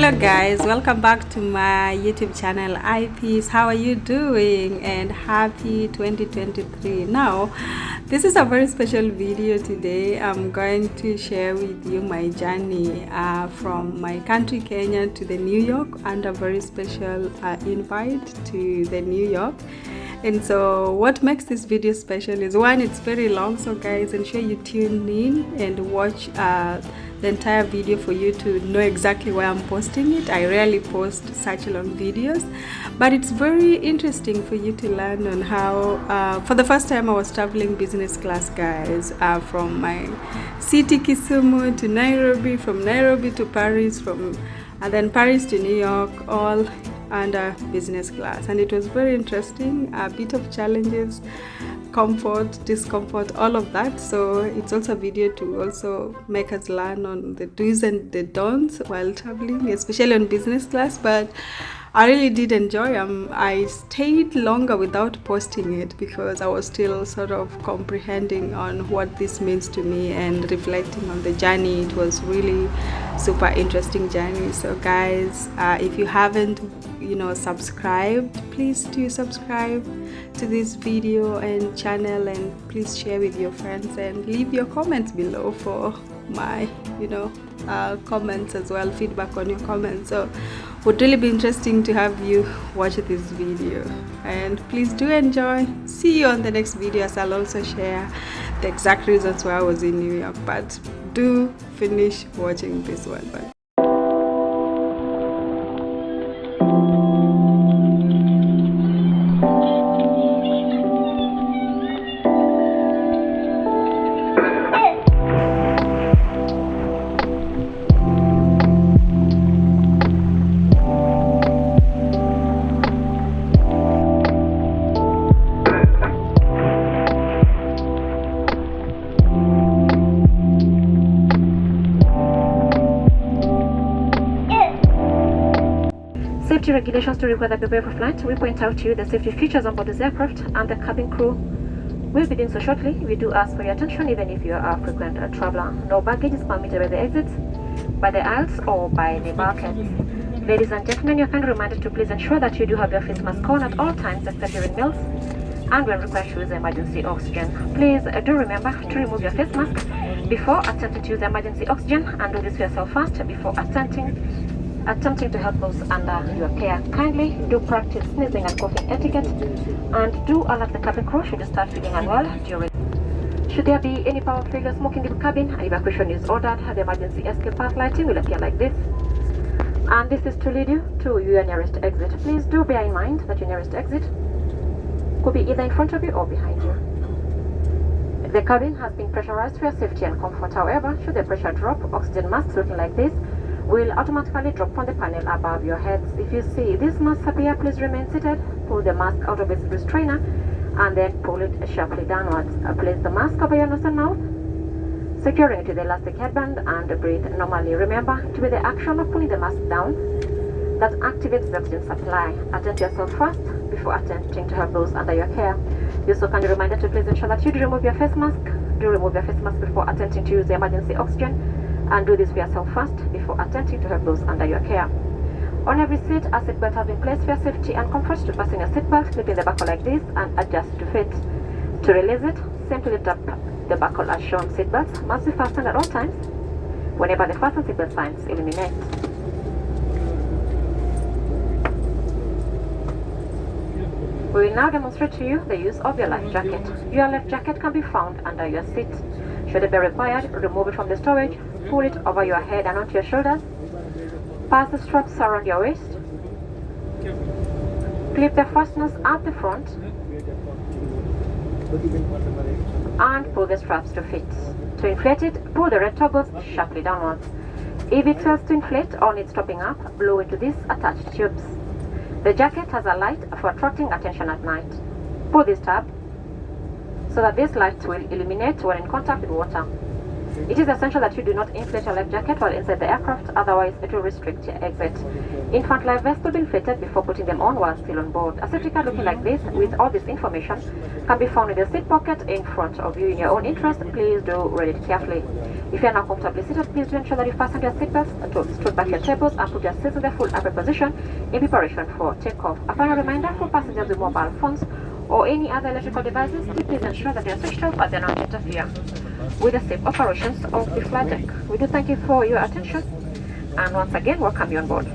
Hello guys, welcome back to my YouTube channel Eyepiece. How are you doing? And happy 2023. Now this is a very special video today. I'm going to share with you my journey from my country Kenya to the New York, and a very special invite to the New York. And so what makes this video special is, one, it's very long, so guys, ensure you tune in and watch the entire video for you to know exactly why I'm posting it. I rarely post such long videos, but it's very interesting for you to learn on how for the first time I was traveling business class, guys, from my city Kisumu to Nairobi, from Nairobi to Paris, and then Paris to New York, all under business class. And it was very interesting, a bit of challenges, comfort, discomfort, all of that. So it's also a video to also make us learn on the do's and the don'ts while traveling, especially on business class. But I really did enjoy. I stayed longer without posting it because I was still sort of comprehending on what this means to me and reflecting on the journey. It was really super interesting journey. So guys, if you haven't subscribed, please do subscribe to this video and channel, and please share with your friends and leave your comments below for my comments as well, feedback on your comments. So would really be interesting to have you watch this video, and please do enjoy. See you on the next video, as I'll also share the exact reasons why I was in New York, but do finish watching this one. Safety regulations to require that prepare for flight. We point out to you the safety features on board this aircraft, and the cabin crew will be doing so shortly. We do ask for your attention even if you are a frequent traveler. No baggage is permitted by the exits, by the aisles, or by the bulkheads. Ladies and gentlemen, you're kindly reminded to please ensure that you do have your face mask on at all times except during meals and when required to use emergency oxygen. Please do remember to remove your face mask before attempting to use emergency oxygen, and do this for yourself first before attempting to help those under your care. Kindly do practice sneezing and coughing etiquette, and do alert the cabin crew should you start feeling unwell during. Should there be any power failure, smoke in the cabin, evacuation is ordered. The emergency escape path lighting will appear like this, and this is to lead you to your nearest exit. Please do bear in mind that your nearest exit could be either in front of you or behind you. The cabin has been pressurized for your safety and comfort. However, should the pressure drop, oxygen masks looking like this will automatically drop on the panel above your heads. If you see this mask appear, please remain seated. Pull the mask out of its restrainer and then pull it sharply downwards. Place the mask over your nose and mouth, securing it to the elastic headband, and breathe normally. Remember, to be the action of pulling the mask down that activates the oxygen supply. Attend to yourself first before attempting to help those under your care. You also can be reminded to please ensure that you do remove your face mask. Do remove your face mask before attempting to use the emergency oxygen, and do this for yourself first before attempting to help those under your care. On every seat, a seatbelt has been placed for your safety and comfort. To fasten your seatbelt, clip in the buckle like this and adjust to fit. To release it, simply lift up the buckle as shown. Seatbelts must be fastened at all times whenever the fasten seatbelt signs illuminate. We will now demonstrate to you the use of your life jacket. Your life jacket can be found under your seat. Should it be required, remove it from the storage, pull it over your head and onto your shoulders, pass the straps around your waist, clip the fasteners at the front, and pull the straps to fit. To inflate it, pull the red toggles sharply downwards. If it fails to inflate or needs topping up, blow into these attached tubes. The jacket has a light for attracting attention at night. Pull this tab so that this light will illuminate when in contact with water. It is essential that you do not inflate your life jacket while inside the aircraft, otherwise it will restrict your exit. Infant life vests will be inflated before putting them on while still on board. A safety card looking like this with all this information can be found in the seat pocket in front of you. In your own interest, please do read it carefully. If you are now comfortably seated, please do ensure that you fasten your seatbelts, straight back your tables, and put your seats in the full upright position in preparation for takeoff. A final reminder for passengers with mobile phones or any other electrical devices, please ensure that they are switched off as they not interfere with the safe operations of the flight deck. We do thank you for your attention, and once again, welcome you on board.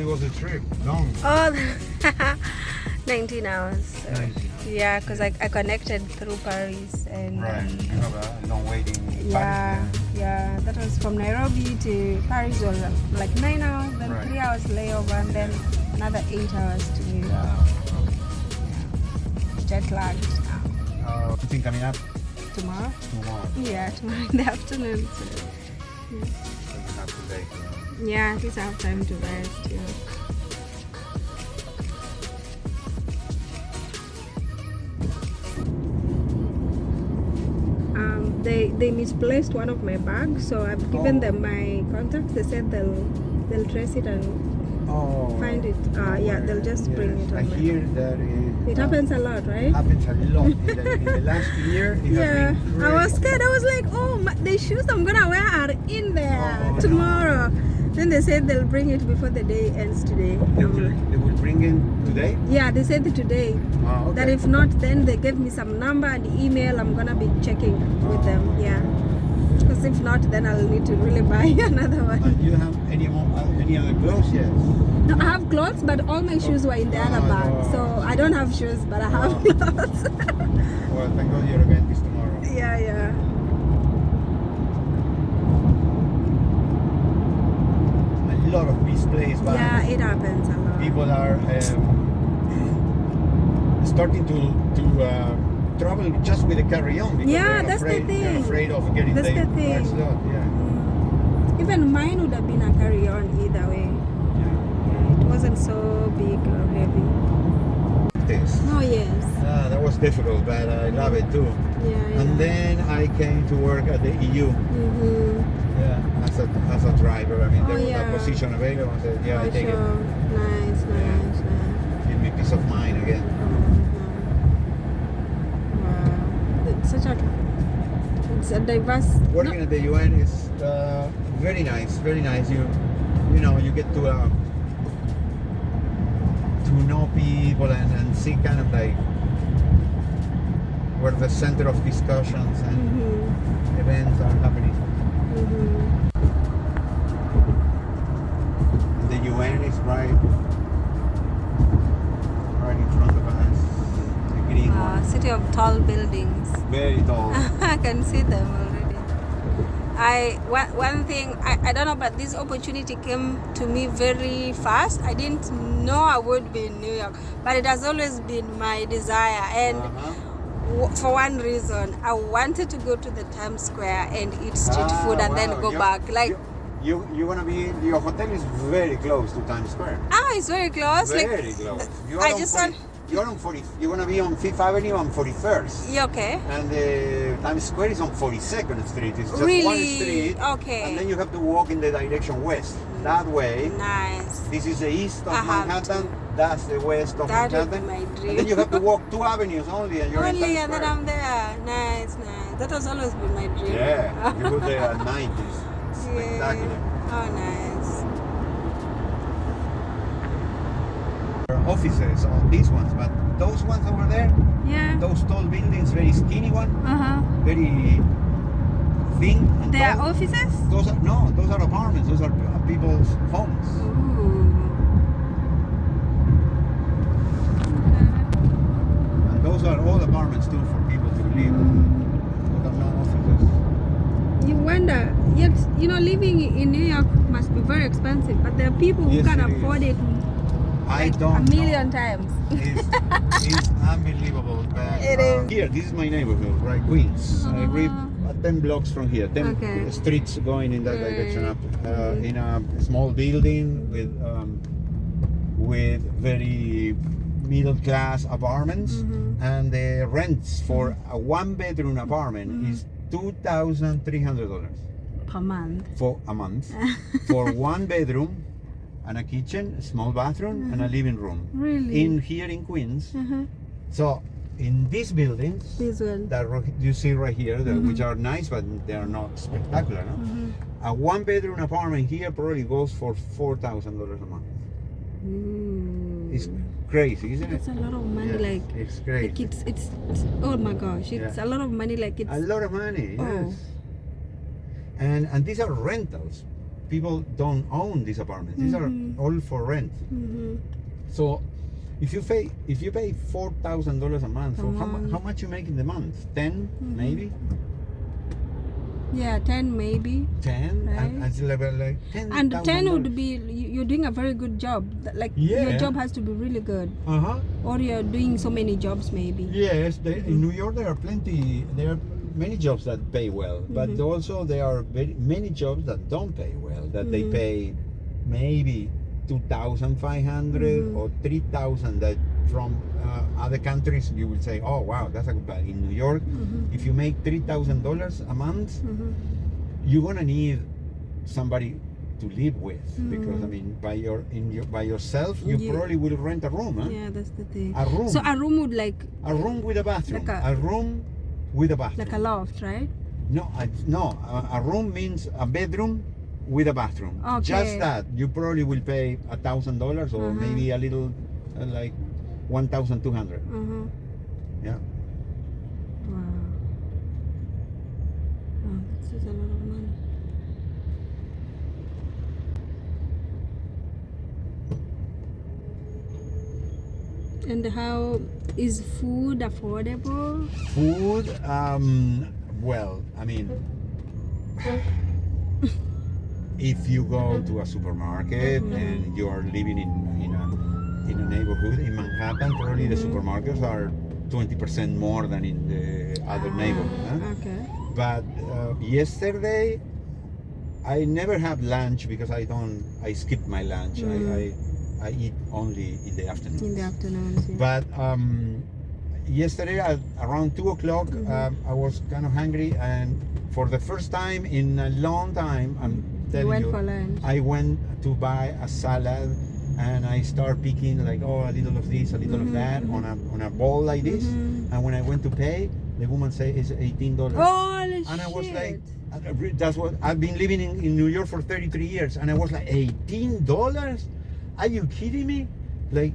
was the trip? Long. Oh, 19 hours. So, 19. yeah, because I connected through Paris and Right. You have a long waiting. yeah, yeah. That was from Nairobi to Paris was like 9 hours, then Right. 3 hours layover, and then another 8 hours to New York. Jet lagged now. You think coming up Tomorrow? tomorrow? Yeah, tomorrow in the afternoon. So, So you have to take. yeah, at least I have time to rest. Yeah. They misplaced one of my bags, so I've given them my contact. They said they'll trace it and find it. Yeah, they'll just bring it on. I hear that It happens a lot, right? happens a lot. In the last year, it Yeah, has been I was crazy. scared. I was like, oh, the shoes I'm gonna wear are in there Oh, tomorrow. Then they said they'll bring it before the day ends today. They will bring in today? Yeah, they said today. Oh, okay. That if not, then they gave me some number and email. I'm gonna be checking with them. Yeah, because if not, then I'll need to really buy another one. And you have any other clothes yet? No, I have clothes, but all my shoes were in the other bag. So I don't have shoes, but I have clothes. Well, thank God your event is tomorrow. Yeah, yeah. A lot of misplaced bags. Yeah, it happens a lot. People are starting to travel just with a carry-on because Yeah, they're that's the afraid, thing. They're afraid of getting That's their the thing. bags lost. Yeah. Even mine would have been a carry-on either way. Yeah. It wasn't so big or heavy. This. Oh yes. That was difficult, but I love it too. Yeah, yeah. And then I came to work at the EU. Yeah, as a driver. I mean, there was yeah. a position available. I said, yeah, I take sure. it. Nice, nice, nice. Give me peace of mind again. Wow. It's a diverse. Working at the UN is very nice, very nice. You know, you get to know people and see kind of like where the center of discussions and events are happening. The UN is right in front of us. The green one. City of tall buildings. Very tall. I can see them already. One thing I don't know, but this opportunity came to me very fast. I didn't know I would be in New York, but it has always been my desire. And for one reason, I wanted to go to the Times Square and eat street food and then go back. Like you wanna be? Your hotel is very close to Times Square. it's very close. Very close. You're on 40. You wanna be on Fifth Avenue on 41st. Yeah, okay. And the Times Square is on 42nd Street. It's just Really? one street. Okay. And then you have to walk in the direction west. That way. Nice. This is the east of I have Manhattan. That's the west of That would Manhattan. be my dream. And then you have to walk 2 avenues only, and you're in Only Times and then Square. I'm there. Nice, nice. That has always been my dream. Yeah, you go there at night. It's spectacular. Yeah. Oh, nice. Offices on these ones, but those ones over there, Yeah. those tall buildings, very skinny one, very thin. And They are tall. offices? Those are apartments. Those are people's homes. Ooh. And those are all apartments too for people to live. Those are no offices. You wonder, yet, living in New York must be very expensive, but there are people who Yes, can it afford is. it I like don't a million know. times. It's unbelievable. But, It is. Here, this is my neighborhood, right? Queens. I live 10 blocks from here, 10 Okay. streets going in that direction up. In a small building with very middle class apartments, and the rents for a 1-bedroom apartment is $2,300 Per month. for a month for 1 bedroom and a kitchen, a small bathroom, and a living room. Really? In here in Queens. So in these buildings This one. that you see right here, which are nice but they are not spectacular, no? A 1-bedroom apartment here probably goes for $4,000 a month. It's crazy, isn't it? It's a lot of money. Yes, Like it's crazy. Like it's oh my gosh, it's Yeah. a lot of money. Like it's A lot of money, yes. Oh. And these are rentals. people don't own these apartments. These are all for rent. So if you pay $4,000 a month, for how much you make in the month? 10 maybe. Yeah, 10 maybe. 10, right? and it's like 10. And 10 would be you're doing a very good job. Like your job has to be really good. Or you're doing so many jobs maybe. Yes, in New York there are plenty. There are many jobs that pay well, but also there are many jobs that don't pay well. That they pay maybe 2,500 or 3,000. That from other countries you will say, oh wow, that's a good buy. In New York, if you make $3,000 a month, you're gonna need somebody to live with, because I mean, by yourself, you probably will rent a room. Huh? Yeah, that's the thing. A room. So a room would like a room with a bathroom. Like a room with a bathroom. like a loft, right? No, a room means a bedroom with a bathroom. Okay. Just that. You probably will pay $1,000 or maybe a little, like 1,200. Yeah. Wow. Oh, this is a lot of money. And how is food affordable? Food, well, I mean, if you go to a supermarket and you are living in a neighborhood in Manhattan, probably the supermarkets are 20% more than in the other neighborhood. Huh? Okay. But yesterday, I never have lunch because I skip my lunch. I eat only in the afternoon. In the afternoons, yeah. But yesterday at around 2 o'clock, I was kind of hungry, and for the first time in a long time, I'm telling you, for lunch. I went to buy a salad, and I start picking like, oh, a little of this, a little of that on a bowl like this. And when I went to pay, the woman said it's $18. Holy And I was shit. like, that's what I've been living in New York for 33 years, and I was like, $18? Are you kidding me? Like,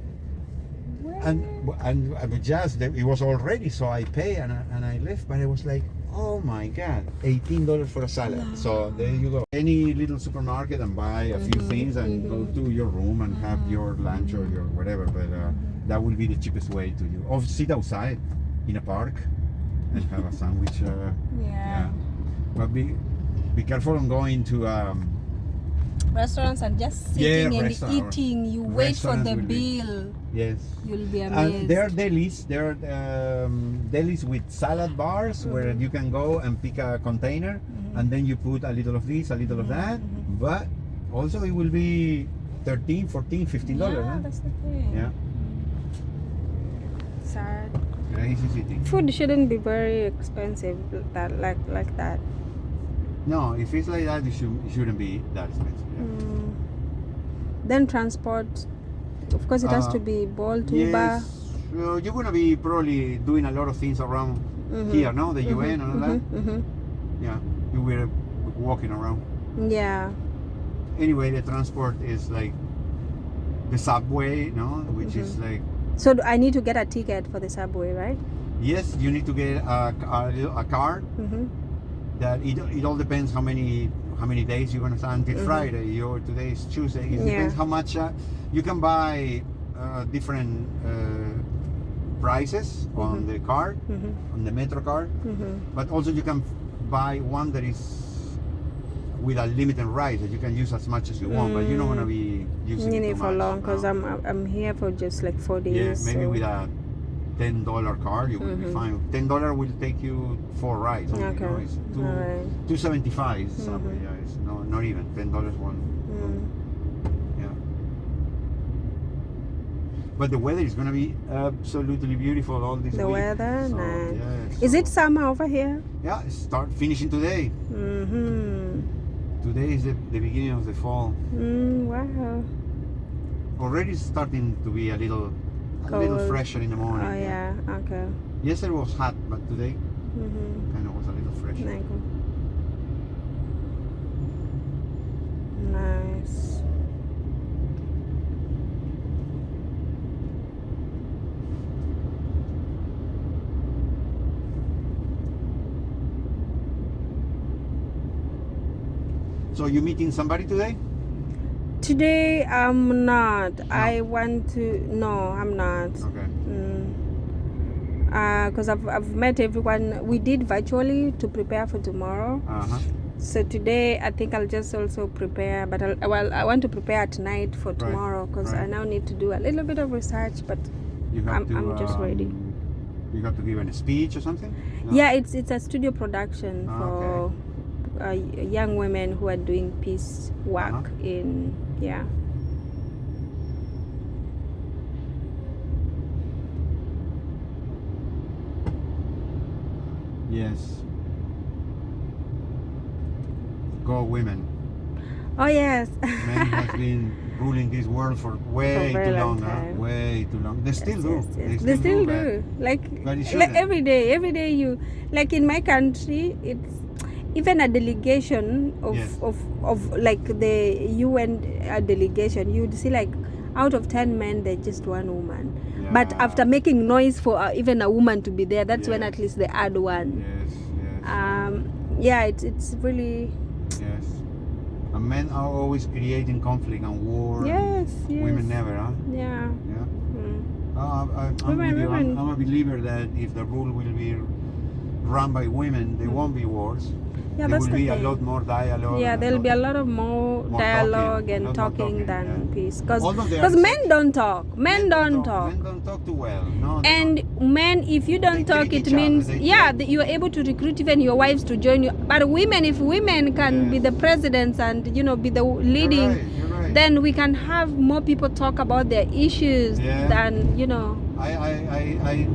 and just it was all ready, so I pay and I left. But I was like, oh my god, $18 for a salad. No. So there you go. Any little supermarket and buy a few things and go to your room and have your lunch or your whatever. But that will be the cheapest way to do. Or sit outside in a park and have a sandwich. Yeah. But be careful on going to. Restaurants are just sitting and eating. You wait for the bill. Yes. You'll be amazed. There are delis. There are delis with salad bars where you can go and pick a container and then you put a little of this, a little of that. But also it will be $13, $14, $15. Yeah, that's the thing. Yeah. Sad. Crazy city. Food shouldn't be very expensive like that. No, if it's like that, it shouldn't be that expensive. Yeah. Then transport, of course, it has to be Bolt, Uber. Yes, you're gonna be probably doing a lot of things around here, no? The UN and all that. Yeah, you were walking around. Yeah. Anyway, the transport is like the subway, no? Which is like. So I need to get a ticket for the subway, right? Yes, you need to get a card. That it all depends how many days you're gonna stand until Friday. Today is Tuesday. It depends how much you can buy different prices on the card, on the Metro card. But also you can buy one that is with a limited ride that you can use as much as you want. But you're not gonna be using it for much, long because I'm here for just like 4 days. Yeah, maybe with a $10 card you will be fine. $10 will take you 4 rides. Only, Okay. you know, it's $2.75 subway. Yeah, it's not even $10 one. Yeah. But the weather is gonna be absolutely beautiful all this week. The weather, So, nice. yeah, Is it summer over here? Yeah, start finishing today. Today is the beginning of the fall. Wow. Already starting to be a little fresher in the morning. Oh yeah. Okay. Yesterday was hot, but today kind of was a little fresher. Nice. So you meeting somebody today? Today I'm not. I want to. No, I'm not. Okay. Because I've met everyone. We did virtually to prepare for tomorrow. So today I think I'll just also prepare, but I want to prepare at night for tomorrow because I now need to do a little bit of research. But I'm just ready. You have to give a speech or something? No. Yeah, it's a studio production for young women who are doing peace work in Yes. Go women. Oh yes. Men has been ruling this world for way For a too very long. long time. Way too long. They still do. Yes. They still do. Like every day you, like in my country, it's even a delegation of like the UN delegation, you'd see like out of 10 men there's just one woman. But after making noise for even a woman to be there, that's when at least they add one. It's really and men are always creating conflict and war. Yes. Women never, huh? Yeah. I'm with you. I'm a believer that if the rule will be run by women, there won't be wars. Yeah, there will be a lot more dialogue. Yeah, there'll be a lot of more dialogue and talking than peace. Because men don't talk. Men don't talk. Men don't talk too well. No, and men, if you don't talk, it means you are able to recruit even your wives to join you. But women, if women can be the presidents and be the leading, you're right. then we can have more people talk about their issues than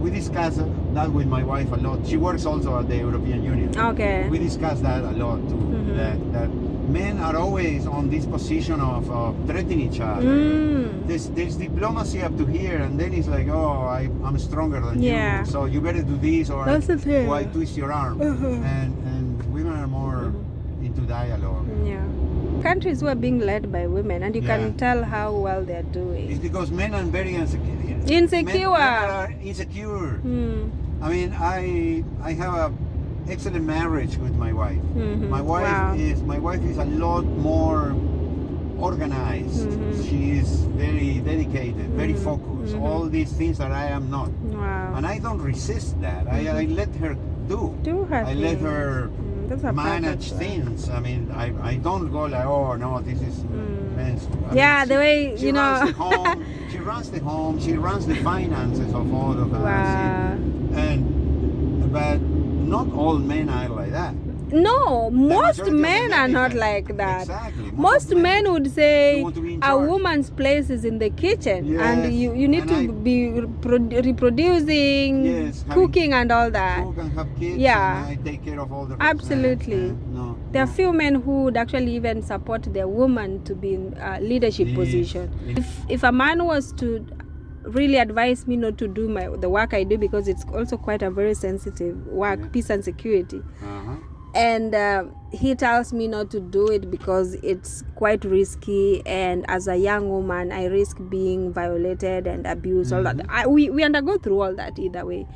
we discuss that with my wife a lot. She works also at the European Union. Okay. We discuss that a lot too. That men are always on this position of threatening each other. There's diplomacy up to here, and then it's like, I'm stronger than you, so you better do this, or I twist your arm. And women are more into dialogue. Yeah. Countries who are being led by women, and you can tell how well they're doing. It's because men are very insecure. Men are insecure. I mean, I have a excellent marriage with my wife. My wife is a lot more organized. She is very dedicated, very focused. All these things that I am not. And I don't resist that. I let her do her I let her manage things. I mean, I don't go like, oh no, this is men's. The way she runs the home. She runs the home. She runs the finances of all of us. But not all men are like that. No, most men are not like that. Exactly. Most men would say a woman's place is in the kitchen, and you need to be reproducing, cooking and all that. Cook and have kids, and I take care of all the rest. Absolutely. There are few men who would actually even support their woman to be in a leadership position. If a man was to really advise me not to do the work I do, because it's also quite a very sensitive work, peace and security, and he tells me not to do it because it's quite risky, and as a young woman I risk being violated and abused, all that. We undergo through all that either way.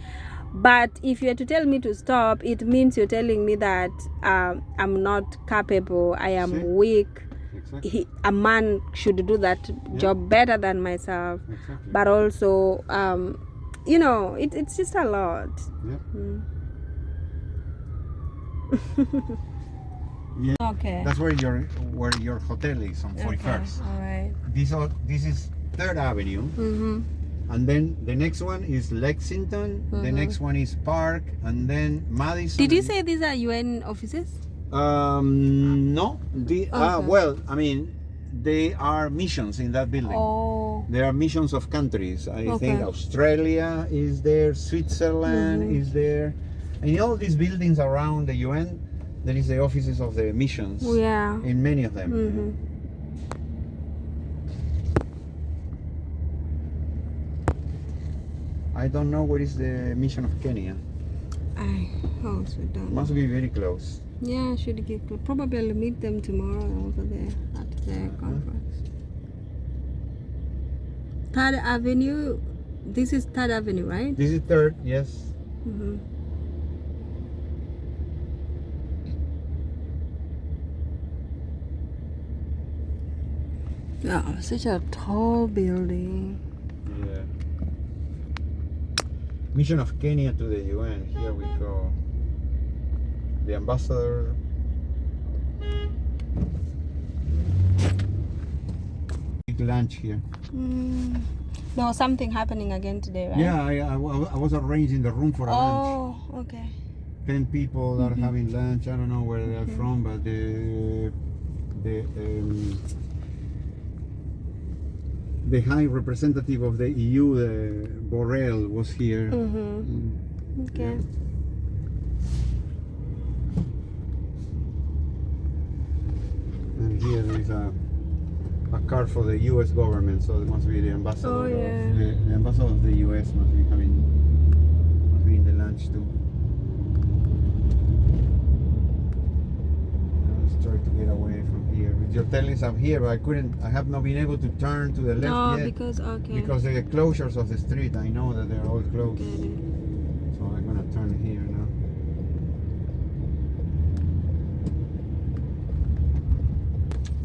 But if you are to tell me to stop, it means you're telling me that I'm not capable, I am weak. A man should do that job better than myself. But also it's just a lot. Okay. That's where your hotel is on 41st. All right. This is 3rd Avenue. And then the next one is Lexington. The next one is Park, and then Madison. Did you say these are UN offices? No. Well, I mean, they are missions in that building. There are missions of countries. I think Australia is there, Switzerland is there. And in all these buildings around the UN, there is the offices of the missions. In many of them. I don't know where is the mission of Kenya. I also don't. Must be very close. Yeah, I should probably I'll meet them tomorrow over there at the conference. 3rd Avenue. This is 3rd Avenue, right? This is 3rd, yes. Oh, such a tall building. Yeah. Mission of Kenya to the UN. Here we go. The ambassador. Big lunch here. There was something happening again today, right? Yeah, I was arranging the room for a lunch. Oh, okay. 10 people are having lunch. I don't know where they're from, but the high representative of the EU, Borrell, was here. Okay. And here there is a car for the US government, so it must be the ambassador. Oh, yeah. The ambassador of the US must be in the lunch too. Let's try to get away from here. Your tailings up here, but I have not been able to turn to the left yet. Because Because the closures of the street, I know that they're all closed. Get it. So I'm gonna turn here now.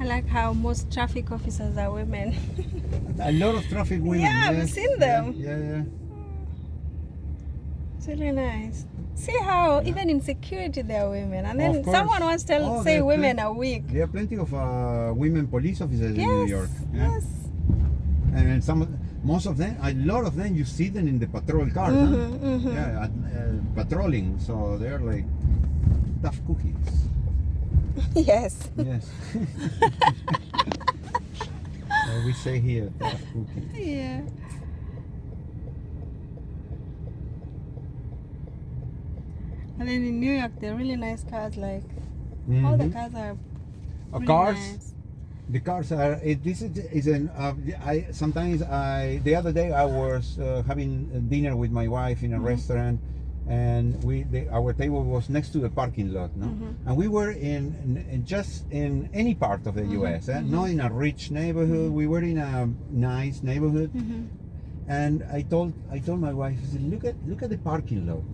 I like how most traffic officers are women. A lot of traffic women. Yeah, I've yes, seen them. Yeah. It's really nice. See how even in security there are women, and then Of course. someone once say there are women are weak. There are plenty of women police officers in New York. Yeah? Yes. And most of them, a lot of them, you see them in the patrol cars. Yeah, patrolling. So they're like tough cookies. Yes. Yes. We say here, tough cookies. Yeah. And then in New York, they're really nice cars. Like all the cars are really Cars. nice. The cars are. This is an. The other day I was having dinner with my wife in a restaurant, and our table was next to the parking lot, no? And we were in just in any part of the U.S., not in a rich neighborhood. We were in a nice neighborhood, and I told my wife, I said, look at the parking lot.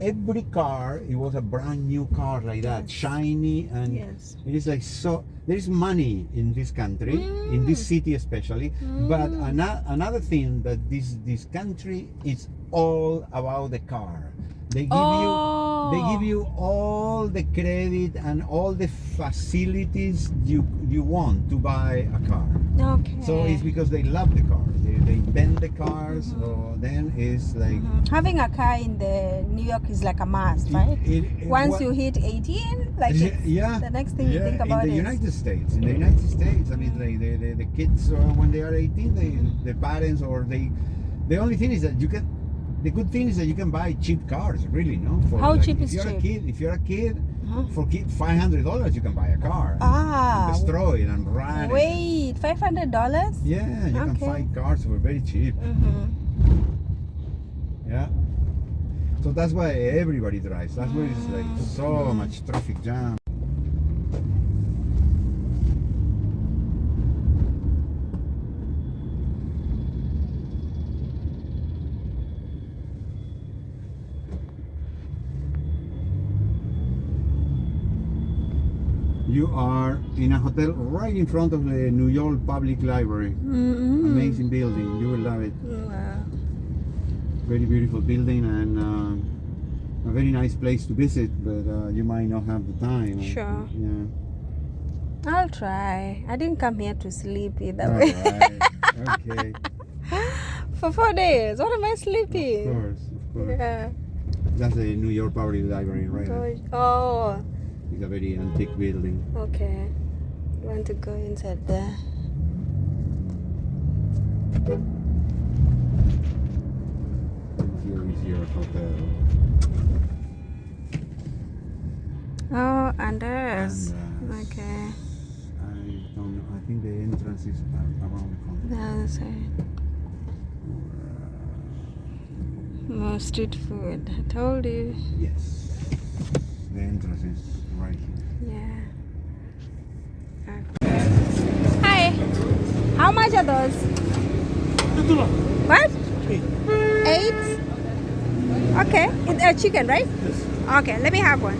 Every car, it was a brand new car like that, shiny, and it is like so. There is money in this country, in this city especially. But another thing that this country is all about the car. They give you all the credit and all the facilities you want to buy a car. Okay. So it's because they love the cars. They bend the cars. So then it's like having a car in the New York is like a must, right? Once you hit 18, like the next thing you think about in the United States. In the United States, I mean, the kids when they are 18, the parents the only thing is that you can. The good thing is that you can buy cheap cars, really, no? How cheap is cheap? If you're a kid, for $500 you can buy a car. Ah. Destroy it and run it. Wait, $500? Yeah, you can find cars for very cheap. Yeah. So that's why everybody drives. That's why it's like so much traffic jam. You are in a hotel right in front of the New York Public Library. Amazing building. You will love it. Wow. Very beautiful building and a very nice place to visit, but you might not have the time. Sure. Yeah. I'll try. I didn't come here to sleep either. All right. Okay. For 4 days. What am I sleeping? Of course. Yeah. That's the New York Public Library, right? Oh. It's a very antique building. Okay. You want to go inside there? Here is your hotel. Oh, Anders. Okay. I don't know. I think the entrance is around the corner. That's it. More street food. I told you. Yes. The entrance is right here. Yeah. Okay. Hi. How much are those? What? 8? Okay. It's a chicken, right? Yes. Okay, let me have one.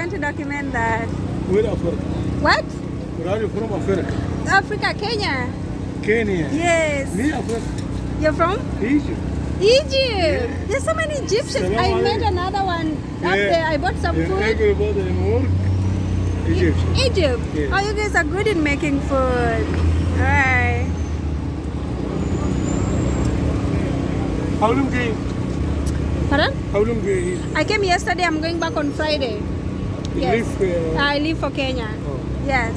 want to document that. Where Africa? What? Where are you from? Africa? Africa, Kenya. Kenya. Yes. Me Africa. You're from? Egypt. Egypt. There's so many Egyptians. I Salam met alaikum. another one up there. I bought some food. Everybody in work. Egypt. Egypt. Yeah. Oh, you guys are good in making food. Alright. How long do you? Pardon? How long do you? I came yesterday. I'm going back on Friday. Yes. Live, I leave for Kenya. oh. Yes.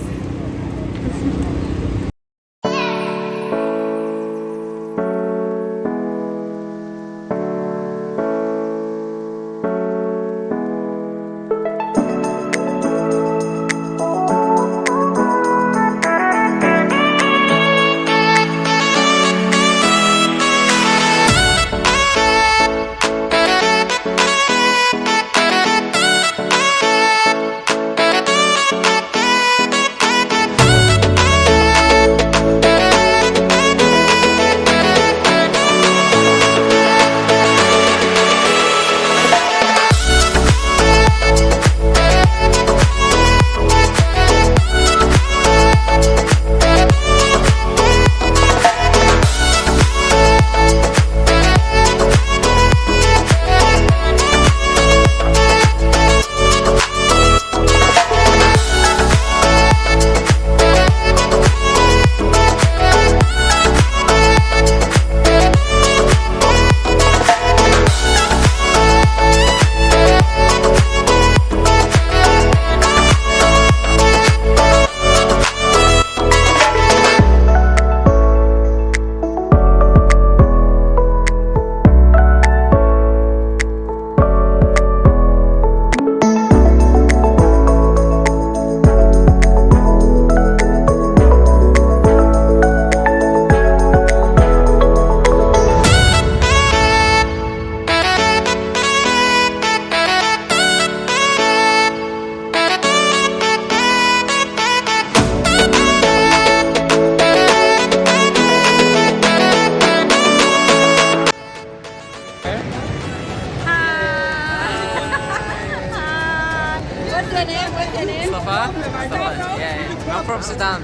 What's your name? What's your name? Mustafa? Mustafa. Yeah. I'm from Sudan.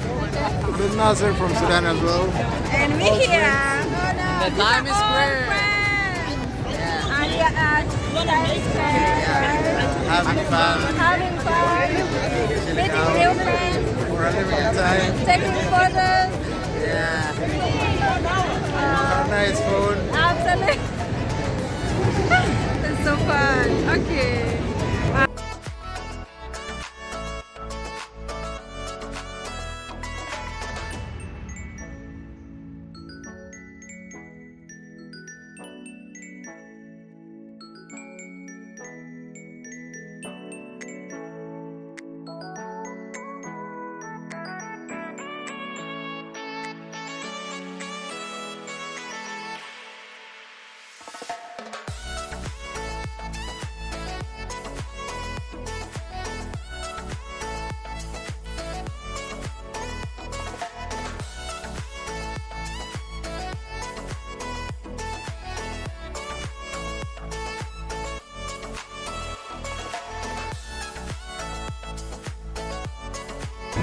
Bin Nasser from Sudan as well. And we here. Oh no. The these time are is all square. friends. Yeah. And you're Having fun. having fun, meeting new friends, We're having a time. taking photos. Yeah. Nice food. Absolutely. It's so fun. Okay.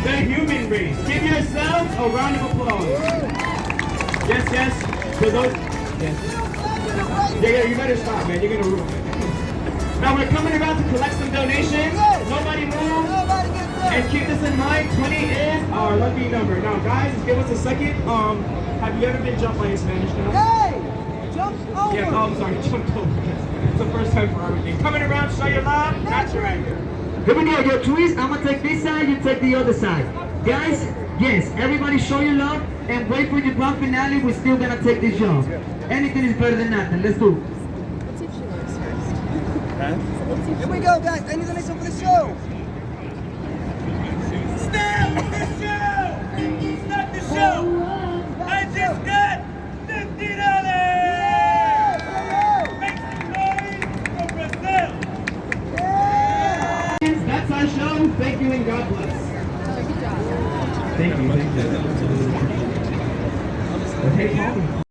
The human race. Give yourselves a round of applause. Yes, yes. For those. Yes. Yeah, you better stop, man. You're gonna ruin it. Now we're coming around to collect some donations. Nobody move. And keep this in mind. 20 is our lucky number. Now, guys, just give us a second. Have you ever been jumped by a Spanish guy? Hey! Jump over! Yeah. Oh, I'm sorry. Jumped over. It's the first time for everything. Coming around. Show your love. That's your anger. Here we go, your twist. I'm gonna take this side, you take the other side. Guys, yes, everybody show your love and wait for your grand finale. We're still gonna take this job. Anything is better than nothing. Let's do it. Here we go, guys. I need to listen for the show. Stop the show! Stop the show! I just got $50! Make some noise for Brazil! That's our show. Thank you and God bless. Thank you. Thank you. Hey, Paul.